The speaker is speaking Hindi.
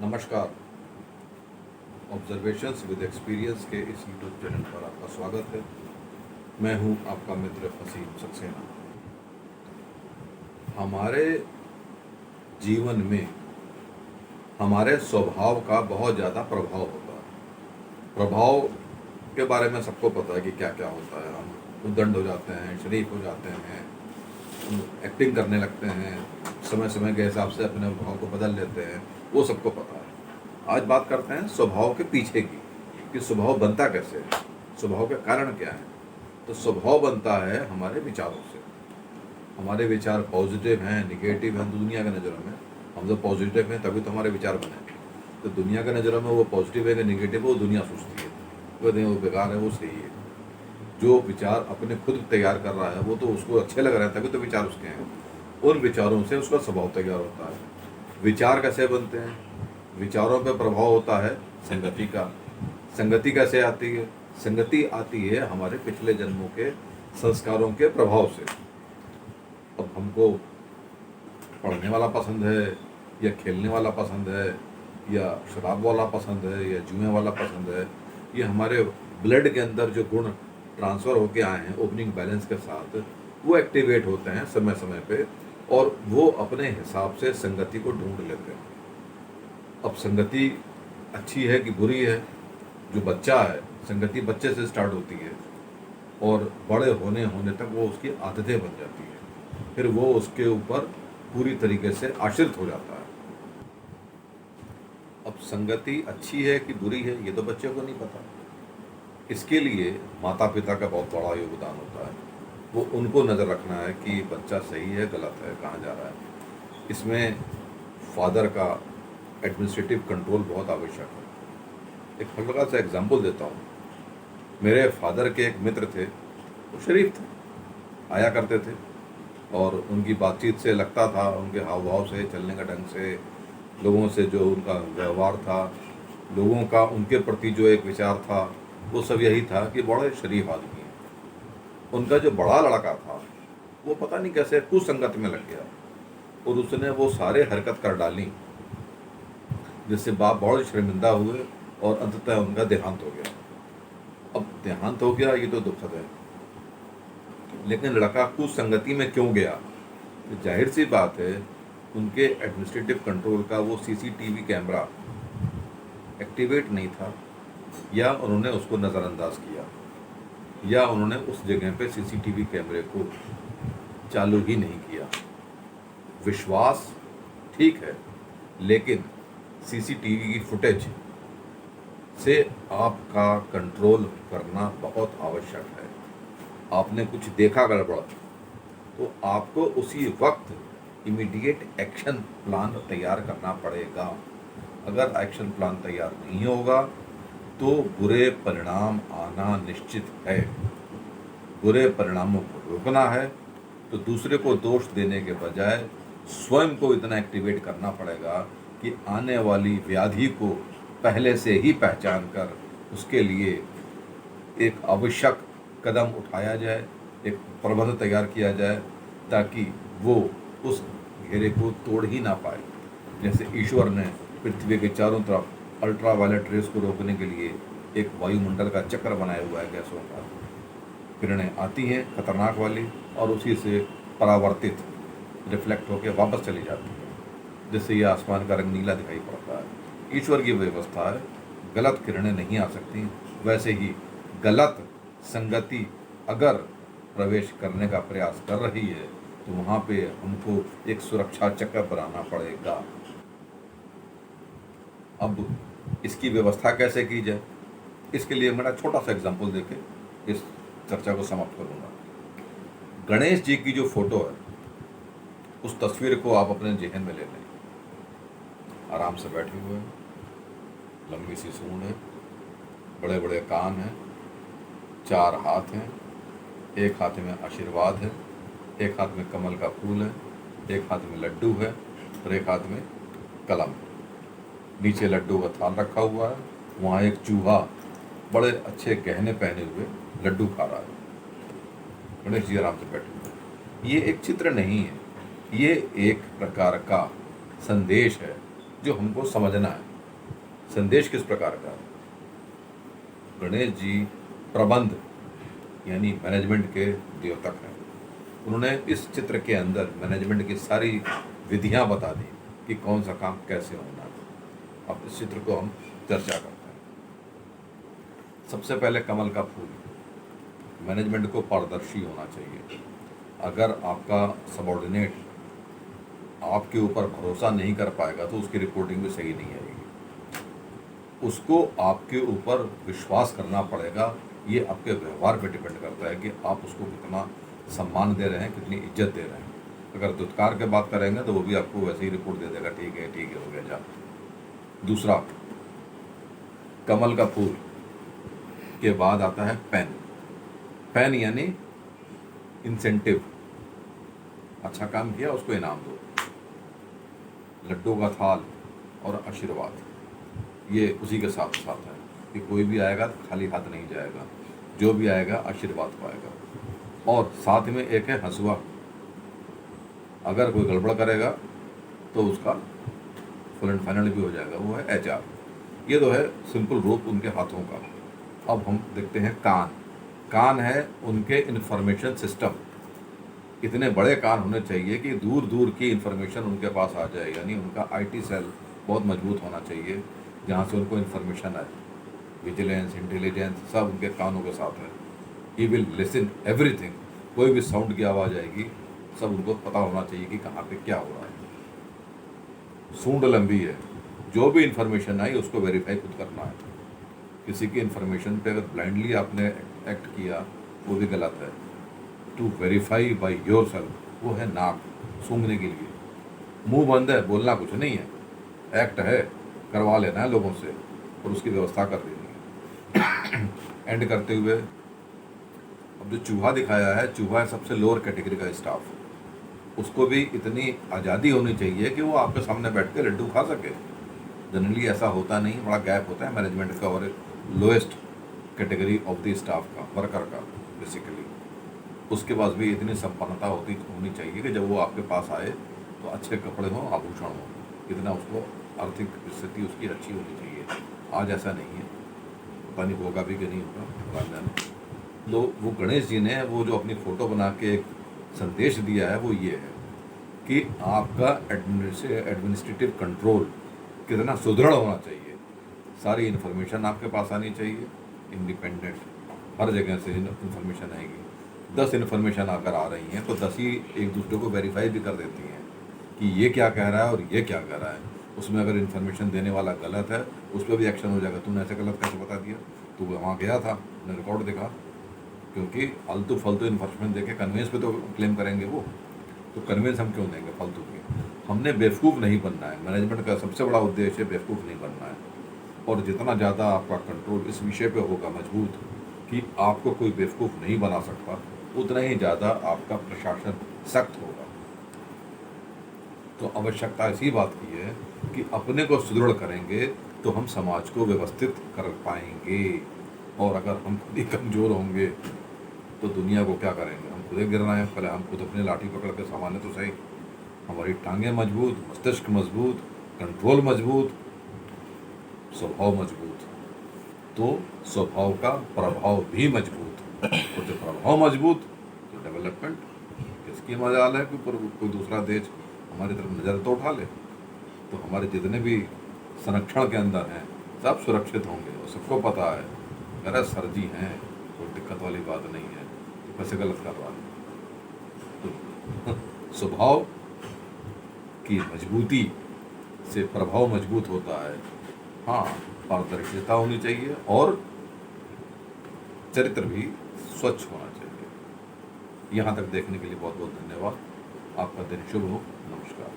नमस्कार। ऑब्जर्वेशंस विद एक्सपीरियंस के इस यूट्यूब चैनल पर आपका स्वागत है। मैं हूं आपका मित्र फसीम सक्सेना। हमारे जीवन में हमारे स्वभाव का बहुत ज़्यादा प्रभाव होता है। प्रभाव के बारे में सबको पता है कि क्या क्या होता है। हम उद्दंड हो जाते हैं, शरीफ हो जाते हैं, एक्टिंग करने लगते हैं, समय समय के हिसाब से अपने भाव को बदल लेते हैं, वो सबको पता है। आज बात करते हैं स्वभाव के पीछे की, कि स्वभाव बनता कैसे है, स्वभाव के कारण क्या है। तो स्वभाव बनता है हमारे विचारों से। हमारे विचार पॉजिटिव हैं, निगेटिव हैं। दुनिया की नज़रों में हम जब पॉजिटिव हैं तभी तो हमारे विचार बने। तो दुनिया की नज़रों में वो पॉजिटिव है कि निगेटिव है, वो दुनिया सोचती है, वो नहीं, वो बेकार है, वो सही है। जो विचार अपने खुद तैयार कर रहा है वो तो उसको अच्छे लग रहे हैं, तभी तो विचार उसके हैं। उन विचारों से उसका स्वभाव तैयार होता है। विचार कैसे बनते हैं? विचारों पर प्रभाव होता है संगति का। संगति कैसे आती है? संगति आती है हमारे पिछले जन्मों के संस्कारों के प्रभाव से। अब हमको पढ़ने वाला पसंद है, या खेलने वाला पसंद है, या शराब वाला पसंद है, या जुए वाला पसंद है, ये हमारे ब्लड के अंदर जो गुण ट्रांसफ़र होके आए हैं ओपनिंग बैलेंस के साथ, वो एक्टिवेट होते हैं समय समय पे, और वो अपने हिसाब से संगति को ढूंढ लेते हैं। अब संगति अच्छी है कि बुरी है? जो बच्चा है, संगति बच्चे से स्टार्ट होती है और बड़े होने होने तक वो उसकी आदतें बन जाती है। फिर वो उसके ऊपर पूरी तरीके से आश्रित हो जाता है। अब संगति अच्छी है कि बुरी है, ये तो बच्चे को नहीं पता। इसके लिए माता पिता का बहुत बड़ा योगदान होता है। वो उनको नज़र रखना है कि बच्चा सही है, गलत है, कहाँ जा रहा है। इसमें फादर का एडमिनिस्ट्रेटिव कंट्रोल बहुत आवश्यक है। एक हल्का सा एग्जाम्पल देता हूँ। मेरे फादर के एक मित्र थे, वो शरीफ थे, आया करते थे, और उनकी बातचीत से लगता था, उनके हाव भाव से, चलने का ढंग से, लोगों से जो उनका व्यवहार था, लोगों का उनके प्रति जो एक विचार था, वो सब यही था कि बड़े शरीफ आदमी हैं। उनका जो बड़ा लड़का था वो पता नहीं कैसे कुसंगत में लग गया, और उसने वो सारे हरकत कर डाली, जिससे बाप बहुत शर्मिंदा हुए और अंततः उनका देहांत हो गया। अब देहांत हो गया, ये तो दुखद है, लेकिन लड़का कुसंगति में क्यों गया? तो जाहिर सी बात है, उनके एडमिनिस्ट्रेटिव कंट्रोल का वो सीसीटीवी कैमरा एक्टिवेट नहीं था, या उन्होंने उसको नज़रअंदाज किया, या उन्होंने उस जगह पे सीसीटीवी कैमरे को चालू ही नहीं किया। विश्वास ठीक है, लेकिन सीसीटीवी की फुटेज से आपका कंट्रोल करना बहुत आवश्यक है। आपने कुछ देखा गड़बड़, तो आपको उसी वक्त इमीडिएट एक्शन प्लान तैयार करना पड़ेगा। अगर एक्शन प्लान तैयार नहीं होगा तो बुरे परिणाम आना निश्चित है। बुरे परिणामों को रोकना है तो दूसरे को दोष देने के बजाय स्वयं को इतना एक्टिवेट करना पड़ेगा कि आने वाली व्याधि को पहले से ही पहचान कर उसके लिए एक आवश्यक कदम उठाया जाए, एक प्रबंध तैयार किया जाए, ताकि वो उस घेरे को तोड़ ही ना पाए। जैसे ईश्वर ने पृथ्वी के चारों तरफ अल्ट्रावायलेट रेस को रोकने के लिए एक वायुमंडल का चक्र बनाया हुआ है, गैसों का। किरणें आती हैं खतरनाक वाली, और उसी से परावर्तित रिफ्लेक्ट होकर वापस चली जाती है, जिससे ये आसमान का रंग नीला दिखाई पड़ता है। ईश्वर की व्यवस्था है, गलत किरणें नहीं आ सकती। वैसे ही गलत संगति अगर प्रवेश करने का प्रयास कर रही है तो वहाँ पे हमको एक सुरक्षा चक्र बनाना पड़ेगा। अब इसकी व्यवस्था कैसे की जाए, इसके लिए मेरा छोटा सा एग्जाम्पल देके इस चर्चा को समाप्त करूँगा। गणेश जी की जो फोटो है, उस तस्वीर को आप अपने जहन में ले लें। आराम से बैठे हुए हैं, लंबी सी सूंड है, बड़े बड़े कान हैं, 4 हाथ हैं, एक हाथ में आशीर्वाद है, एक हाथ में कमल का फूल है, एक हाथ में लड्डू है, और एक हाथ में कलम। नीचे लड्डू का थाल रखा हुआ है, वहाँ एक चूहा बड़े अच्छे गहने पहने हुए लड्डू खा रहा है। गणेश जी आराम से बैठे हुए। ये एक चित्र नहीं है, ये एक प्रकार का संदेश है जो हमको समझना है। संदेश किस प्रकार का है? गणेश जी प्रबंध यानी मैनेजमेंट के द्योतक हैं। उन्होंने इस चित्र के अंदर मैनेजमेंट की सारी विधियां बता दी कि कौन सा काम कैसे होना है। अब इस चित्र को हम चर्चा करते हैं। सबसे पहले कमल का फूल। मैनेजमेंट को पारदर्शी होना चाहिए। अगर आपका सबॉर्डिनेट आपके ऊपर भरोसा नहीं कर पाएगा तो उसकी रिपोर्टिंग भी सही नहीं आएगी। उसको आपके ऊपर विश्वास करना पड़ेगा। ये आपके व्यवहार पे डिपेंड करता है कि आप उसको कितना सम्मान दे रहे हैं, कितनी इज्जत दे रहे हैं। अगर दुत्कार के बात करेंगे तो वो भी आपको वैसे ही रिपोर्ट दे देगा, ठीक है हो गया जा। दूसरा, कमल का फूल के बाद आता है पेन। पेन यानी इंसेंटिव। अच्छा काम किया उसको इनाम दो। लड्डू का थाल और आशीर्वाद, ये उसी के साथ साथ है कि कोई भी आएगा तो खाली हाथ नहीं जाएगा, जो भी आएगा आशीर्वाद पाएगा। और साथ में एक है हंसुआ। अगर कोई गड़बड़ करेगा तो उसका फुल एंड फाइनल भी हो जाएगा, वो है HR। ये तो है सिंपल रूप उनके हाथों का। अब हम देखते हैं कान। कान है उनके इंफॉर्मेशन सिस्टम। इतने बड़े कान होने चाहिए कि दूर दूर की इंफॉर्मेशन उनके पास आ जाए, यानी उनका IT सेल बहुत मजबूत होना चाहिए जहाँ से उनको इन्फॉर्मेशन आए। विजिलेंस, इंटेलिजेंस सब उनके कानों के साथ है। He will listen everything. कोई भी साउंड की आवाज़ आएगी सब उनको पता होना चाहिए कि कहाँ पे क्या हो रहा है। सूंड लंबी है। जो भी इंफॉर्मेशन आई उसको वेरीफाई खुद करना है। किसी की इंफॉर्मेशन पे अगर ब्लाइंडली आपने एक्ट किया वो भी गलत है। To verify by yourself, वो है नाक, सूंघने के लिए। मुंह बंद है, बोलना कुछ नहीं है, एक्ट है, करवा लेना है लोगों से और उसकी व्यवस्था कर देनी है। एंड करते हुए अब जो चूहा दिखाया है, चूहा है सबसे लोअर कैटेगरी का स्टाफ। उसको भी इतनी आज़ादी होनी चाहिए कि वो आपके सामने बैठ के लड्डू खा सके। जनरली ऐसा होता नहीं, बड़ा गैप होता है मैनेजमेंट का और lowest category of the staff का, वर्कर का बेसिकली। उसके पास भी इतनी संपन्नता होनी चाहिए कि जब वो आपके पास आए तो अच्छे कपड़े हों, आभूषण हों, इतना उसको आर्थिक स्थिति उसकी अच्छी होनी चाहिए। आज ऐसा नहीं है, पता नहीं होगा भी कि नहीं होगा, भगवान जाने। तो वो गणेश जी ने वो जो अपनी फ़ोटो बना के एक संदेश दिया है वो ये है कि आपका एडमिनिस्ट्रेटिव कंट्रोल कितना सुदृढ़ होना चाहिए। सारी इन्फॉर्मेशन आपके पास आनी चाहिए, इंडिपेंडेंट, हर जगह से इन्फॉर्मेशन आएगी। 10 इन्फॉर्मेशन अगर आ रही हैं तो 10 ही एक दूसरे को वेरीफाई भी कर देती हैं कि ये क्या कह रहा है और ये क्या कह रहा है। उसमें अगर इन्फॉर्मेशन देने वाला गलत है उस पर भी एक्शन हो जाएगा। तूने ऐसे गलत कैसे बता दिया, तू वहाँ गया था, मैंने रिकॉर्ड देखा। क्योंकि फालतू फालतू इन्फॉर्मेशन देके कन्वेंस पे तो क्लेम करेंगे वो, तो कन्वेंस हम क्यों देंगे फालतू की। हमने बेवकूफ़ नहीं बनना है। मैनेजमेंट का सबसे बड़ा उद्देश्य बेवकूफ़ नहीं बनना है। और जितना ज़्यादा आपका कंट्रोल इस विषय पे होगा मजबूत कि आपको कोई बेवकूफ़ नहीं बना सकता, उतना ही ज़्यादा आपका प्रशासन सख्त होगा। तो आवश्यकता इसी बात की है कि अपने को सुदृढ़ करेंगे तो हम समाज को व्यवस्थित कर पाएंगे। और अगर हम खुद ही कमज़ोर होंगे तो दुनिया को क्या करेंगे। हम खुद ही गिरना है, पहले हम खुद अपनी लाठी पकड़ के संभालें तो सही। हमारी टांगें मजबूत, मस्तिष्क मजबूत, कंट्रोल मजबूत, स्वभाव मजबूत, तो स्वभाव का प्रभाव भी मजबूत। और जब प्रभाव मजबूत तो डेवलपमेंट किसकी मजाल है कि कोई दूसरा देश हमारी तरफ नज़र तो उठा ले। तो हमारे जितने भी संरक्षण के अंदर हैं सब सुरक्षित होंगे और सबको पता है अरे सर जी हैं, कोई दिक्कत वाली बात नहीं है, तो कैसे गलत कर रहा है। तो स्वभाव की मजबूती से प्रभाव मजबूत होता है। हाँ, पारदर्शिता होनी चाहिए और चरित्र भी स्वच्छ होना चाहिए। यहाँ तक देखने के लिए बहुत बहुत धन्यवाद। आपका दिन शुभ हो। नमस्कार।